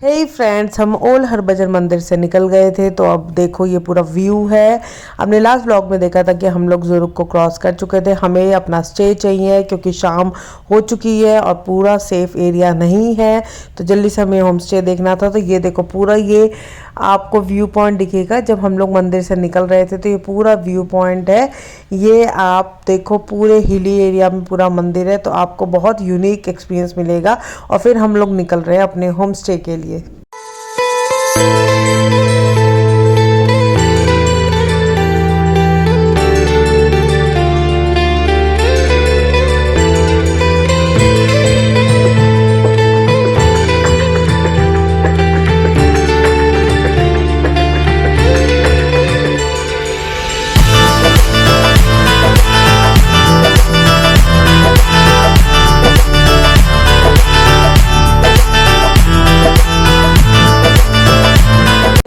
हे friends, हम old Harbhajan मंदिर से निकल गए थे। तो अब देखो ये पूरा व्यू है। हमने लास्ट ब्लॉग में देखा था कि हम लोग ज़ुरुक को क्रॉस कर चुके थे। हमें अपना स्टे चाहिए क्योंकि शाम हो चुकी है और पूरा सेफ एरिया नहीं है, तो जल्दी से हमें होम स्टे देखना था। तो ये देखो पूरा ये आपको व्यू पॉइंट दिखेगा। जब हम लोग मंदिर से निकल रहे थे तो ये पूरा व्यू पॉइंट है। ये आप देखो पूरे हिली एरिया में पूरा मंदिर है, तो आपको बहुत यूनिक एक्सपीरियंस मिलेगा। और फिर हम लोग निकल रहे हैं अपने होम स्टे के लिए।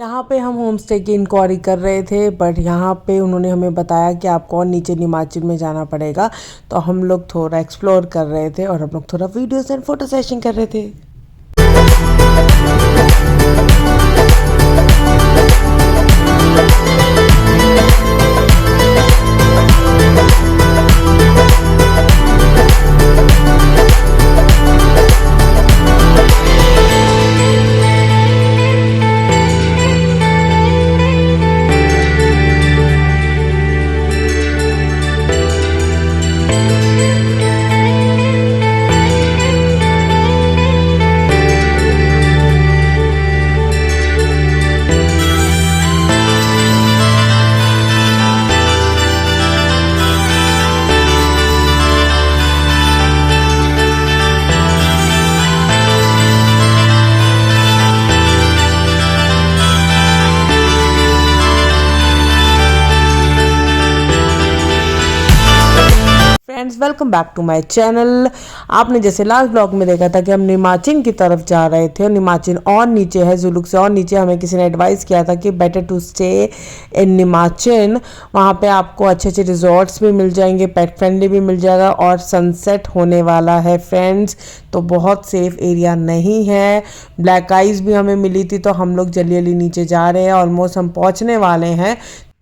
यहाँ पे हम होम स्टे की इंक्वायरी कर रहे थे, बट यहाँ पे उन्होंने हमें बताया कि आपको और नीचे निमाचिन में जाना पड़ेगा। तो हम लोग थोड़ा एक्सप्लोर कर रहे थे और हम लोग थोड़ा वीडियोस एंड फोटो सेशन कर रहे थे। Friends, welcome back to my channel. आपने जैसे लास्ट ब्लॉग में देखा था कि हम निमाचिन की तरफ जा रहे थे और निमाचिन और नीचे है, जुलुक से और नीचे। हमें किसी ने एडवाइस किया था कि बेटर टू स्टे इन निमाचिन। वहाँ पे आपको अच्छे अच्छे रिजॉर्ट्स भी मिल जाएंगे, पेट फ्रेंडली भी मिल जाएगा और सनसेट होने वाला है फ्रेंड्स। तो बहुत सेफ एरिया नहीं है। ब्लैक आइज भी हमें मिली थी, तो हम लोग जल्दी जल्दी नीचे जा रहे हैं। ऑलमोस्ट हम पहुँचने वाले हैं।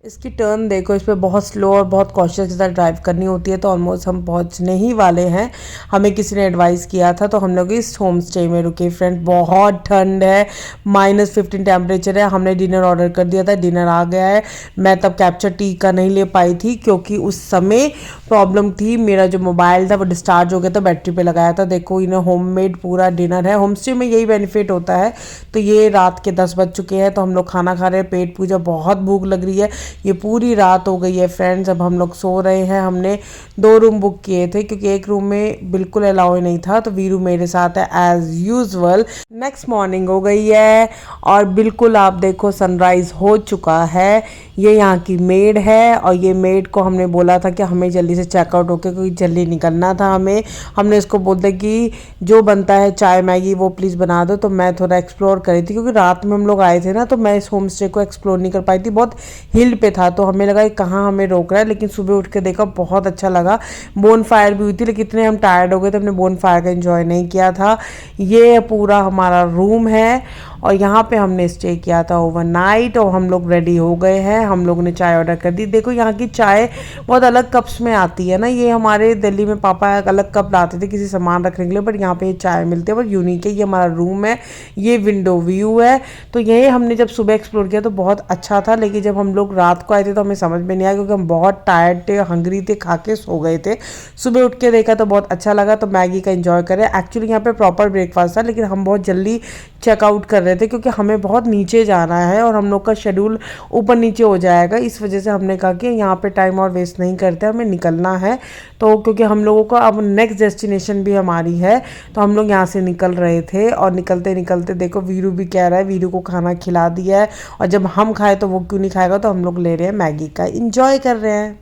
इसकी टर्न देखो, इस पर बहुत स्लो और बहुत कॉशियस के साथ ड्राइव करनी होती है। तो ऑलमोस्ट हम पहुंचने ही वाले हैं। हमें किसी ने एडवाइस किया था, तो हम लोग इस होम स्टे में रुके। फ्रेंड, बहुत ठंड है, -15 टेम्परेचर है। हमने डिनर ऑर्डर कर दिया था, डिनर आ गया है। मैं तब कैप्चर टी का नहीं ले पाई थी क्योंकि उस समय प्रॉब्लम थी। मेरा जो मोबाइल था वो डिस्चार्ज हो गया था, बैटरी पे लगाया था। देखो इन्हें होममेड पूरा डिनर है। होम स्टे में यही बेनिफिट होता है। तो ये रात के 10 बज चुके हैं, तो हम लोग खाना खा रहे हैं। पेट पूजा, बहुत भूख लग रही है। ये पूरी रात हो गई है फ्रेंड्स। अब हम लोग सो रहे हैं। हमने 2 रूम बुक किए थे क्योंकि एक रूम में बिल्कुल अलाउ नहीं था। तो वीरू मेरे साथ है एज यूजुअल। नेक्स्ट मॉर्निंग हो गई है और बिल्कुल आप देखो सनराइज हो चुका है। ये यहाँ की मेड है और ये मेड को हमने बोला था कि हमें जल्दी से चेकआउट होकर क्योंकि जल्दी निकलना था हमें। हमने इसको बोल दिया कि जो बनता है चाय मैगी वो प्लीज़ बना दो। तो मैं थोड़ा एक्सप्लोर करी थी क्योंकि रात में हम लोग आए थे ना, तो मैं इस होम स्टे को एक्सप्लोर नहीं कर पाई थी। बहुत हिल पे था, तो हमें लगा कि कहाँ हमें रोक रहा है। लेकिन सुबह उठ के देखा, बहुत अच्छा लगा। बोन फायर भी हुई थी, लेकिन इतने हम टायर्ड हो गए थे, हमने बोन फायर का एंजॉय नहीं किया था। ये पूरा हमारा रूम है और यहाँ पे हमने स्टे किया था ओवरनाइट। और हम लोग रेडी हो गए हैं। हम लोग ने चाय ऑर्डर कर दी। देखो यहाँ की चाय बहुत अलग कप्स में आती है ना। ये हमारे दिल्ली में पापा एक अलग कप लाते थे किसी सामान रखने के लिए, बट यहाँ पे ये चाय मिलती है, बहुत यूनिक है। ये हमारा रूम है, ये विंडो व्यू है। तो यही हमने जब सुबह एक्सप्लोर किया तो बहुत अच्छा था। लेकिन जब हम लोग रात को आए थे तो हमें समझ में नहीं आया क्योंकि हम बहुत टायर्ड थे, हंग्री थे, खा के सो गए थे। सुबह उठ के देखा तो बहुत अच्छा लगा। तो मैगी का एंजॉय करें। एक्चुअली यहाँ पे प्रॉपर ब्रेकफास्ट था, लेकिन हम बहुत जल्दी चेकआउट कर रहे थे क्योंकि हमें बहुत नीचे जाना है और हम लोग का शेड्यूल ऊपर नीचे हो जाएगा। इस वजह से हमने कहा कि यहाँ पे टाइम और वेस्ट नहीं करते, हमें निकलना है। तो क्योंकि हम लोगों का अब नेक्स्ट डेस्टिनेशन भी हमारी है, तो हम लोग यहाँ से निकल रहे थे। और निकलते निकलते देखो वीरू भी कह रहा है, वीरू को खाना खिला दिया है। और जब हम खाए तो वो क्यों नहीं खाएगा, तो हम लोग ले रहे हैं मैगी का एंजॉय कर रहे हैं।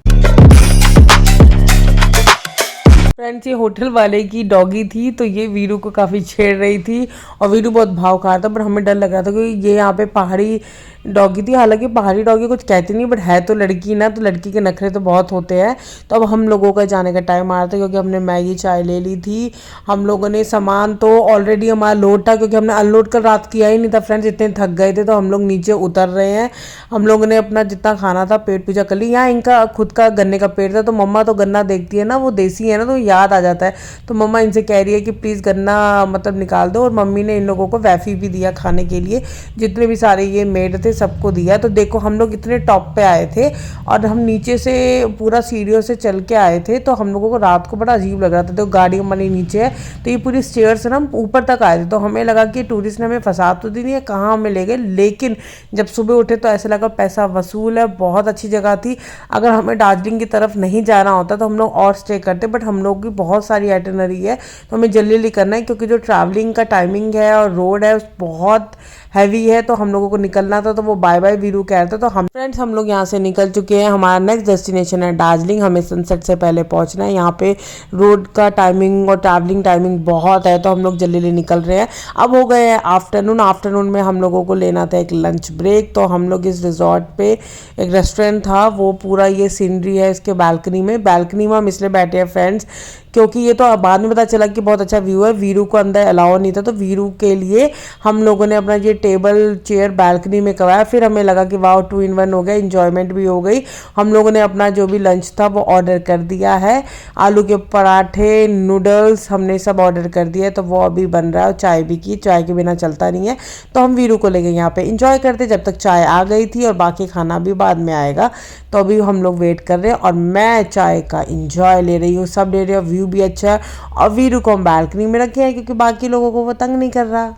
फ्रेंड्स ये होटल वाले की डॉगी थी, तो ये वीरू को काफ़ी छेड़ रही थी और वीरू बहुत भाव खा रहा था, पर हमें डर लग रहा था क्योंकि ये यहाँ पे पहाड़ी डॉगी थी। हालांकि पहाड़ी डॉगी कुछ कहती नहीं, बट है तो लड़की ना, तो लड़की के नखरे तो बहुत होते हैं। तो अब हम लोगों का जाने का टाइम आ रहा था क्योंकि हमने मैगी चाय ले ली थी। हम लोगों ने सामान तो ऑलरेडी हमारा लोड था क्योंकि हमने अनलोड कल रात किया ही नहीं था फ्रेंड्स, इतने थक गए थे। तो हम लोग नीचे उतर रहे हैं। हम लोगों ने अपना जितना खाना था पेट पूजा कर ली। यहाँ इनका खुद का गन्ने का पेड़ था, तो मम्मा तो गन्ना देखती है ना, वो देसी है ना, तो याद आ जाता है। तो मम्मा इनसे कह रही है कि प्लीज़ गन्ना मतलब निकाल दो, और मम्मी ने इन लोगों को वैफी भी दिया खाने के लिए। जितने भी सारे ये मेड थे सबको दिया। तो देखो हम लोग इतने टॉप पे आए थे और हम नीचे से पूरा सीढ़ियों से चल के आए थे, तो हम लोगों को रात को बड़ा अजीब लग रहा था। तो गाड़ी हमारी नीचे है, तो ये पूरी स्टेयर से ना हम ऊपर तक आए थे। तो हमें लगा कि टूरिस्ट ने हमें फंसा तो दी नहीं है, कहाँ हमें ले गए। लेकिन जब सुबह उठे तो ऐसा लगा पैसा वसूल है, बहुत अच्छी जगह थी। अगर हमें दार्जिलिंग की तरफ नहीं जाना होता तो हम लोग और स्टे करते, बट हम लोग की बहुत सारी आइटनरी है, तो हमें जल्दी जल्दी करना है क्योंकि जो ट्रैवलिंग का टाइमिंग है और रोड है बहुत हैवी है। तो हम लोगों को निकलना था, तो वो बाय बाय वीरू कह रहे थे। तो हम फ्रेंड्स हम लोग यहाँ से निकल चुके हैं। हमारा नेक्स्ट डेस्टिनेशन है दार्जिलिंग। हमें सनसेट से पहले पहुँचना है। यहाँ पे रोड का टाइमिंग और ट्रैवलिंग टाइमिंग बहुत है, तो हम लोग जल्दी जल्दी निकल रहे हैं। अब हो गए हैं आफ्टरनून में हम लोगों को लेना था एक लंच ब्रेक। तो हम लोग इस रिजॉर्ट पे एक रेस्टोरेंट था, वो पूरा ये सीनरी है इसके बालकनी में हम इसलिए बैठे हैं फ्रेंड्स क्योंकि ये तो बाद में पता चला कि बहुत अच्छा व्यू है। वीरू को अंदर अलाउ नहीं था, तो वीरू के लिए हम लोगों ने अपना ये टेबल चेयर बालकनी में करवाया। फिर हमें लगा कि वाह 2 in 1 हो गया, इंजॉयमेंट भी हो गई। हम लोगों ने अपना जो भी लंच था वो ऑर्डर कर दिया है। आलू के पराठे, नूडल्स हमने सब ऑर्डर कर दिया है, तो वो अभी बन रहा है। और चाय भी की, चाय के बिना चलता नहीं है। तो हम वीरू को ले गए यहाँ पे इंजॉय करते जब तक चाय आ गई थी, और बाकी खाना भी बाद में आएगा। तो अभी हम लोग वेट कर रहे हैं और मैं चाय का इंजॉय ले रही हूँ, सब ले रही हूँ। व्यू भी अच्छा है और वीरू को हम बालकनी में रखे हैं क्योंकि बाकी लोगों को वो तंग नहीं कर रहा।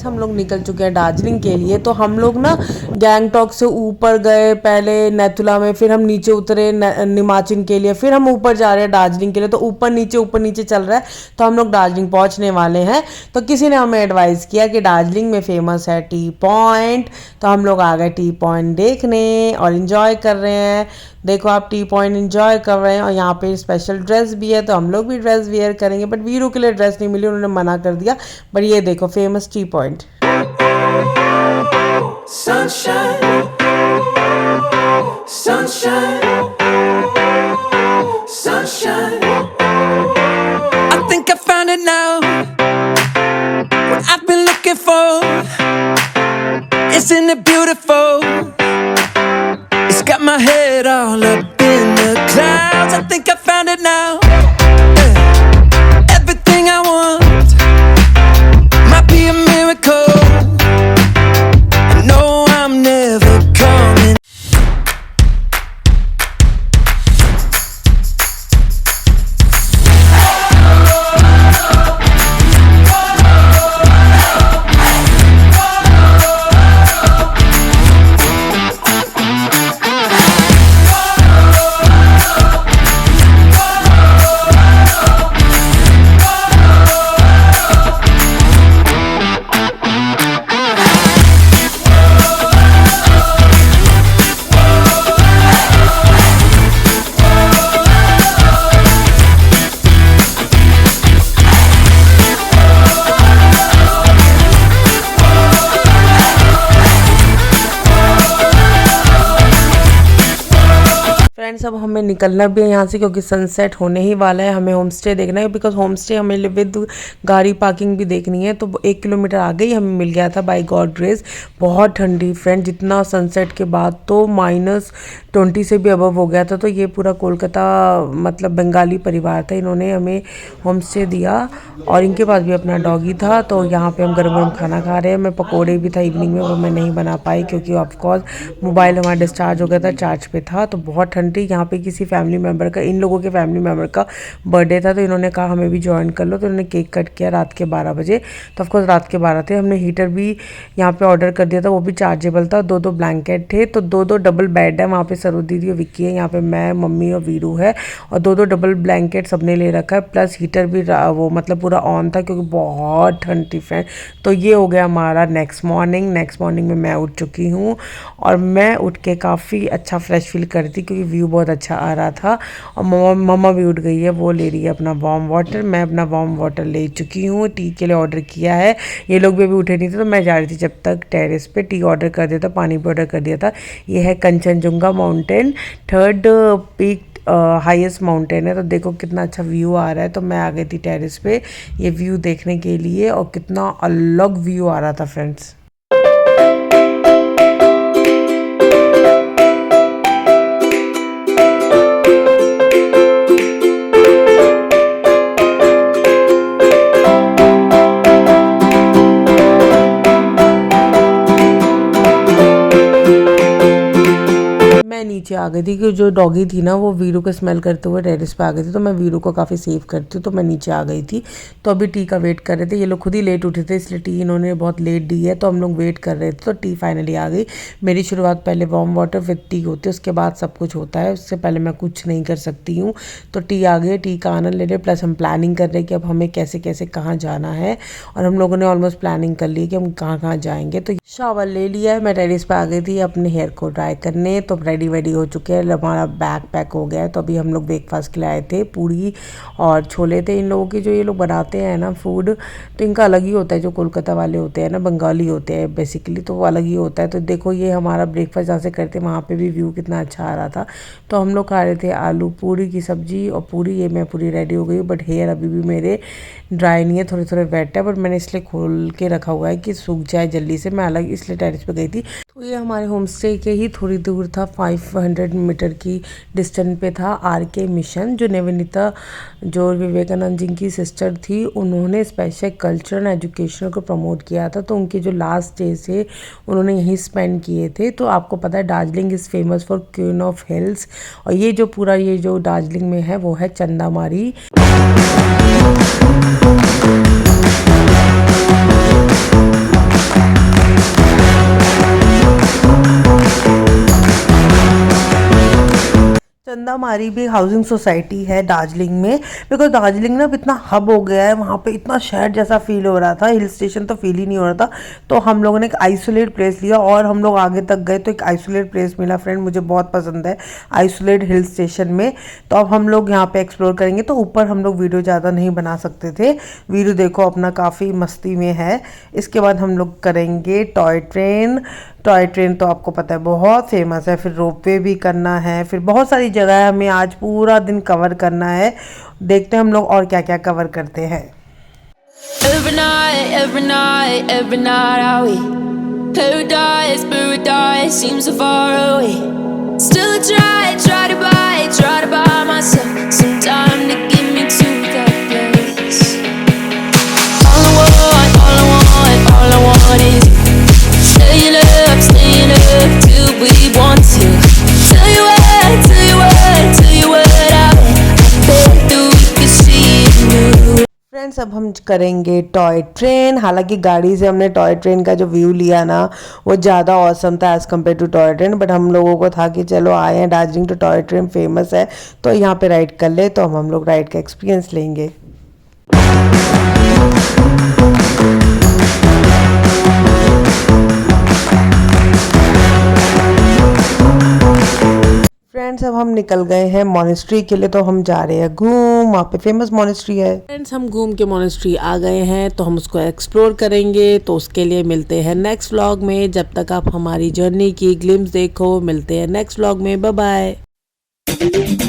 हम लोग निकल चुके हैं दार्जिलिंग के लिए। तो हम लोग ना गैंगटॉक से ऊपर गए पहले नेतुला में, फिर हम नीचे उतरे निमाचिन के लिए, फिर हम ऊपर जा रहे हैं दार्जिलिंग के लिए। तो ऊपर नीचे चल रहा है। तो हम लोग दार्जिलिंग पहुंचने वाले हैं। तो किसी ने हमें एडवाइस किया कि दार्जिलिंग में फेमस है टी पॉइंट, तो हम लोग आ गए टी पॉइंट देखने और इन्जॉय कर रहे हैं। देखो आप टी पॉइंट एंजॉय कर रहे हैं और यहाँ पे स्पेशल ड्रेस भी है, तो हम लोग भी ड्रेस वेयर करेंगे। बट वीरू के लिए ड्रेस नहीं मिली, उन्होंने मना कर दिया। बट ये देखो famous tea point. Sunshine, sunshine, sunshine. I think I found it now. What I've been looking for. Isn't it beautiful? It's got my head all up in the clouds. I think I found it now. Everything I want might be a miracle. Friends अब हमें निकलना भी है यहाँ से क्योंकि sunset होने ही वाला है। हमें होम स्टे देखना है बिकॉज होम स्टे हमें विद गाड़ी पार्किंग भी देखनी है। तो 1 किलोमीटर आगे ही हमें मिल गया था बाय गॉड ग्रेस। बहुत ठंडी फ्रेंड, जितना सनसेट के बाद तो -20 से भी अबव हो गया था। तो ये पूरा कोलकाता मतलब बंगाली परिवार था, इन्होंने हमें होम स्टे दिया और इनके पास भी अपना डॉगी था। तो यहाँ पे हम गरम गरम खाना खा रहे हैं। मैं पकोड़े भी था इवनिंग में, वो मैं नहीं बना पाई क्योंकि ऑफकोर्स मोबाइल हमारा डिस्चार्ज हो गया था, चार्ज पे था। तो बहुत ठंडी। यहाँ पे किसी फैमिली मेम्बर का, इन लोगों के फैमिली मेम्बर का बर्थडे था, तो इन्होंने कहा हमें भी ज्वाइन कर लो। तो इन्होंने केक कट किया रात के 12 बजे। तो ऑफकोर्स रात के 12 थे। हमने हीटर भी यहाँ पे ऑर्डर कर दिया था, वो भी चार्जेबल था। 2-2 ब्लैंकेट थे, तो 2-2 डबल बेड है। वहाँ पे सरो दीदी और विक्की है, यहाँ पे मैं, मम्मी और वीरू है, और 2-2 डबल ब्लैंकेट सबने ले रखा है। प्लस हीटर भी वो मतलब पूरा ऑन था क्योंकि बहुत ठंड थी फ्रेंड। तो ये हो गया हमारा नेक्स्ट मॉर्निंग में मैं उठ चुकी हूँ और मैं उठ के काफ़ी अच्छा फ्रेश फील कर रही थी क्योंकि व्यू बहुत अच्छा आ रहा था। और मम्मा भी उठ गई है, वो ले रही है अपना वार्म वाटर। मैं अपना वार्म वाटर ले चुकी हूँ, टी के लिए ऑर्डर किया है। ये लोग भी अभी उठे नहीं थे तो मैं जा रही थी जब तक टेरेस पे टी ऑर्डर कर दिया था, पानी भी ऑर्डर कर दिया था। ये है Kanchenjunga mountain, 3rd peak highest mountain है। तो देखो कितना अच्छा व्यू आ रहा है। तो मैं आ गई थी टेरेस पे ये व्यू देखने के लिए और कितना अलग व्यू आ रहा था फ्रेंड्स। मैं नीचे आ गई थी कि जो डॉगी थी ना वो वीरू को स्मेल करते हुए टेरेस पे आ गई थी। तो मैं वीरू को काफ़ी सेव करती हूँ, तो मैं नीचे आ गई थी। तो अभी टी का वेट कर रहे थे। ये लोग खुद ही लेट उठे थे इसलिए टी इन्होंने बहुत लेट दी है। तो हम लोग वेट कर रहे थे, तो टी फाइनली आ गई। मेरी शुरुआत पहले वार्म वाटर विद टी होती है, उसके बाद सब कुछ होता है। उससे पहले मैं कुछ नहीं कर सकती हूँ। तो टी आ गई, टी का आनंद ले रहे। प्लस हम प्लानिंग कर रहे हैं कि अब हमें कैसे कैसे कहाँ जाना है, और हम लोगों ने ऑलमोस्ट प्लानिंग कर ली कि हम कहाँ कहाँ जाएंगे। तो शावर ले लिया है, मैं टेरेस पे आ गई थी अपने हेयर को ड्राई करने। तो रेडी वेडी हो चुके हैं, हमारा बैग पैक हो गया है। तो अभी हम लोग ब्रेकफास्ट के लिए आए थे, पूड़ी और छोले थे। इन लोगों की जो ये लोग बनाते हैं ना फूड, तो इनका अलग ही होता है। जो कोलकाता वाले होते हैं ना, बंगाली होते हैं बेसिकली, तो वो अलग ही होता है। तो देखो ये हमारा ब्रेकफास्ट जहाँ से करते वहाँ पे भी व्यू कितना अच्छा आ रहा था। तो हम लोग खा रहे थे आलू पूरी की सब्जी और पूरी। ये मैं पूरी रेडी हो गई, बट हेयर अभी भी मेरे ड्राई नहीं है, थोड़े थोड़े वेट है, बट मैंने इसलिए खोल के रखा हुआ है कि सूख जाए जल्दी से। मैं अलग इसलिए टेरेस पे गई थी। तो ये हमारे होम स्टे के ही थोड़ी दूर था, 500 मीटर की डिस्टेंस पे था RK मिशन। जो नवनीता, जो विवेकानंद जी की सिस्टर थी, उन्होंने स्पेशल कल्चर एंड एजुकेशन को प्रमोट किया था। तो उनके जो लास्ट डे से उन्होंने यहीं स्पेंड किए थे। तो आपको पता है Darjeeling is famous for queen of hills, और ये जो पूरा ये जो दार्जिलिंग में है वो है चंदामारी। चंदामारी भी हाउसिंग सोसाइटी है दार्जिलिंग में। बिकॉज दार्जिलिंग ना इतना हब हो गया है, वहाँ पे इतना शहर जैसा फील हो रहा था, हिल स्टेशन तो फील ही नहीं हो रहा था। तो हम लोगों ने एक आइसोलेट प्लेस लिया और हम लोग आगे तक गए तो एक आइसोलेट प्लेस मिला फ्रेंड। मुझे बहुत पसंद है आइसोलेट हिल स्टेशन में। तो अब हम लोग यहाँ पे एक्सप्लोर करेंगे। तो ऊपर हम लोग वीडियो ज़्यादा नहीं बना सकते थे। वीडियो देखो अपना काफ़ी मस्ती में है। इसके बाद हम लोग करेंगे टॉय ट्रेन। टॉय ट्रेन तो आपको पता है बहुत फेमस है। फिर रोपवे भी करना है, फिर बहुत सारी जगह है हमें आज पूरा दिन कवर करना है। देखते हैं हम लोग और क्या क्या कवर करते हैं। Every night are we paradise seems so far away. Still try to buy myself some time to get me to that place. All I want is staying up till we want to. Tell you what I bet that we could see it new. Friends अब हम करेंगे toy train. हालांकि गाड़ी से हमने toy train का जो view लिया ना वो ज़्यादा औसम था as compare to toy train, but हम लोगों को था कि चलो आए हैं दार्जिलिंग तो टॉय ट्रेन फेमस है तो यहाँ पे राइड कर ले। तो हम लोग राइड का एक्सपीरियंस लेंगे। फ्रेंड्स अब हम निकल गए हैं मोनेस्ट्री के लिए। तो हम जा रहे हैं घूम, वहाँ पे फेमस मोनेस्ट्री है। फ्रेंड्स हम घूम के मोनेस्ट्री आ गए हैं, तो हम उसको एक्सप्लोर करेंगे। तो उसके लिए मिलते हैं नेक्स्ट व्लॉग में। जब तक आप हमारी जर्नी की ग्लिम्स देखो, मिलते हैं नेक्स्ट व्लॉग में। Bye bye. Thank